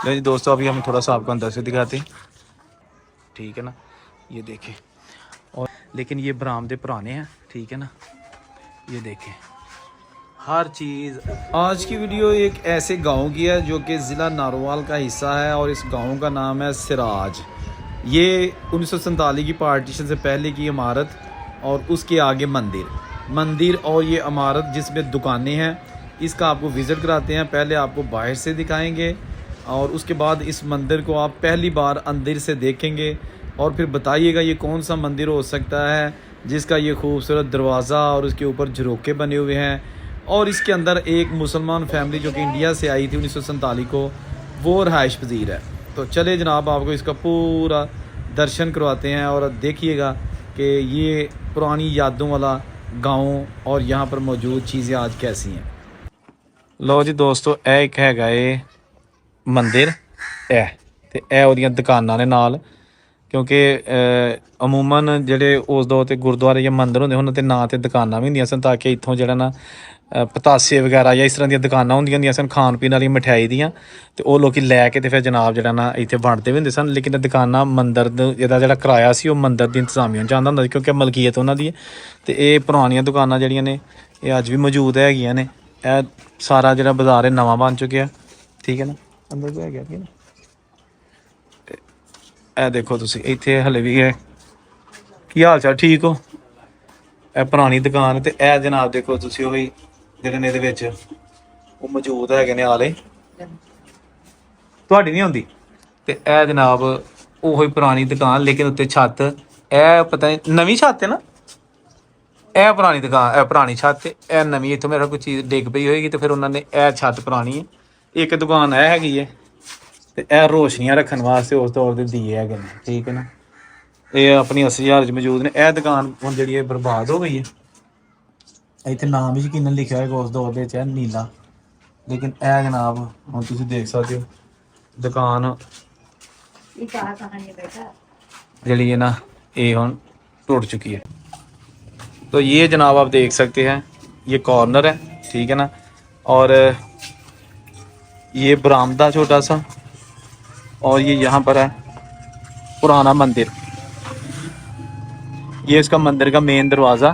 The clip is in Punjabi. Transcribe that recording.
लो जी दोस्तों, अभी हम थोड़ा सा आपको अंदर से दिखाते हैं, ठीक है ना। ये देखें, और लेकिन ये बरामदे पुराने हैं, ठीक है ना। ये देखें हर चीज़। आज की वीडियो एक ऐसे गांव की है जो कि ज़िला नारोवाल का हिस्सा है और इस गांव का नाम है सिराज। ये 1947 की पार्टीशन से पहले की इमारत और उसके आगे मंदिर और ये इमारत जिसमें दुकानें हैं, इसका आपको विज़िट कराते हैं। पहले आपको बाहर से दिखाएंगे और उसके बाद इस मंदिर को आप पहली बार अंदर से देखेंगे और फिर बताइएगा ये कौन सा मंदिर हो सकता है जिसका ये खूबसूरत दरवाज़ा और उसके ऊपर झरोके बने हुए हैं। और इसके अंदर एक मुसलमान फैमिली जो कि इंडिया से आई थी 1947 को, वो रहाइश पजीर है। तो चले जनाब, आपको इसका पूरा दर्शन करवाते हैं और देखिएगा कि ये पुरानी यादों वाला गांव और यहाँ पर मौजूद चीज़ें आज कैसी हैं। लो जी दोस्तों, एक हैगा ये मंदिर है ते ਇਹ ਉਹਦੀਆਂ ਦੁਕਾਨਾਂ ਨੇ ਨਾਲ, ਕਿਉਂਕਿ ਅਮੂਮਨ ਜਿਹੜੇ ਉਸ ਦੌਰ ਤੇ ਗੁਰਦੁਆਰੇ ਜਾਂ ਮੰਦਿਰ ਹੁੰਦੇ ਉਹਨਾਂ ਦੇ ਨਾਂ ਤੇ ਦੁਕਾਨਾਂ ਵੀ ਹੁੰਦੀਆਂ ਸਨ, ਤਾਂ ਕਿ ਇੱਥੋਂ ਜਿਹੜਾ ਨਾ ਪਤਾਸੇ ਵਗੈਰਾ ਜਾਂ ਇਸ ਤਰ੍ਹਾਂ ਦੀਆਂ ਦੁਕਾਨਾਂ ਹੁੰਦੀਆਂ ਸਨ ਖਾਣ ਪੀਣ ਵਾਲੀ ਮਠਿਆਈ ਦੀਆਂ, ਤੇ ਉਹ ਲੋਕੀ ਲੈ ਕੇ ਤੇ ਫਿਰ ਜਨਾਬ ਜਿਹੜਾ ਨਾ ਇੱਥੇ ਵੰਡਦੇ ਵੀ ਹੁੰਦੇ ਸਨ। ਲੇਕਿਨ ਦੁਕਾਨਾਂ ਮੰਦਿਰ ਦਾ ਜਿਹੜਾ ਕਿਰਾਇਆ ਸੀ ਉਹ ਮੰਦਿਰ ਦੀ ਇੰਤਜ਼ਾਮੀਆ ਜਾਂਦਾ ਹੁੰਦਾ ਸੀ, ਕਿਉਂਕਿ ਮਲਕੀਅਤ ਉਹਨਾਂ ਦੀ ਹੈ। ਤੇ ਇਹ ਪੁਰਾਣੀਆਂ ਦੁਕਾਨਾਂ ਜਿਹੜੀਆਂ ਨੇ ਇਹ ਅੱਜ ਵੀ ਮੌਜੂਦ ਹੈਗੀਆਂ ਨੇ। ਇਹ ਸਾਰਾ ਜਿਹੜਾ ਬਾਜ਼ਾਰ ਹੈ ਨਵਾਂ ਬਣ ਚੁੱਕਿਆ, ਠੀਕ ਹੈ ਨਾ। ਅੰਦਰ ਤੋਂ ਹੈਗਾ ਕਿ ਨਾ, ਇਹ ਦੇਖੋ ਤੁਸੀਂ ਇੱਥੇ ਹਲੇ ਵੀ ਹੈ। ਕੀ ਹਾਲ ਚਾਲ, ਠੀਕ ਹੋ? ਇਹ ਪੁਰਾਣੀ ਦੁਕਾਨ ਤੇ ਇਹ ਜਨਾਬ ਦੇਖੋ ਤੁਸੀਂ ਉਹੀ ਜਿਹੜੇ ਨੇ ਇਹਦੇ ਵਿੱਚ ਉਹ ਮੌਜੂਦ ਹੈਗੇ ਨੇ ਆਲੇ। ਤੁਹਾਡੀ ਨਹੀਂ ਆਉਂਦੀ। ਤੇ ਇਹ ਜਨਾਬ ਉਹੀ ਪੁਰਾਣੀ ਦੁਕਾਨ, ਲੇਕਿਨ ਉੱਤੇ ਛੱਤ ਇਹ ਪਤਾ ਨਹੀਂ ਨਵੀਂ ਛੱਤ ਹੈ ਨਾ। ਇਹ ਪੁਰਾਣੀ ਦੁਕਾਨ, ਇਹ ਪੁਰਾਣੀ ਛੱਤ ਤੇ ਇਹ ਨਵੀਂ। ਇੱਥੋਂ ਮੇਰਾ ਕੋਈ ਚੀਜ਼ ਡਿੱਗ ਪਈ ਹੋਏਗੀ ਤੇ ਫਿਰ ਉਹਨਾਂ ਨੇ ਇਹ ਛੱਤ ਪੁਰਾਣੀ ਹੈ। ਇੱਕ ਦੁਕਾਨ ਇਹ ਹੈਗੀ ਹੈ ਤੇ ਇਹ ਰੋਸ਼ਨੀਆਂ ਰੱਖਣ ਵਾਸਤੇ ਉਸ ਤੌਰ ਦੇ ਦੀਏ ਹੈਗੇ ਨੇ, ਠੀਕ ਹੈ ਨਾ। ਇਹ ਆਪਣੀ 80,000 ਚ ਮੌਜੂਦ ਨੇ। ਇਹ ਦੁਕਾਨ ਹੁਣ ਜਿਹੜੀ ਇਹ ਬਰਬਾਦ ਹੋ ਗਈ ਹੈ। ਇੱਥੇ ਨਾਮ ਵੀ ਯਕੀਨਨ ਲਿਖਿਆ ਹੋਏਗਾ ਉਸ ਦੌਰ ਦੇ ਵਿੱਚ ਹੈ ਨੀਲਾ, ਲੇਕਿਨ ਇਹ ਜਨਾਬ ਹੁਣ ਤੁਸੀਂ ਦੇਖ ਸਕਦੇ ਹੋ ਦੁਕਾਨ ਜਿਹੜੀ है ना ये ਹੁਣ टूट चुकी है। तो ये जनाब आप देख सकते हैं ये कॉर्नर है, ठीक है ना। और ये बरामदा छोटा सा, और ये यहाँ पर है पुराना मंदिर। ये इसका मंदिर का मेन दरवाज़ा।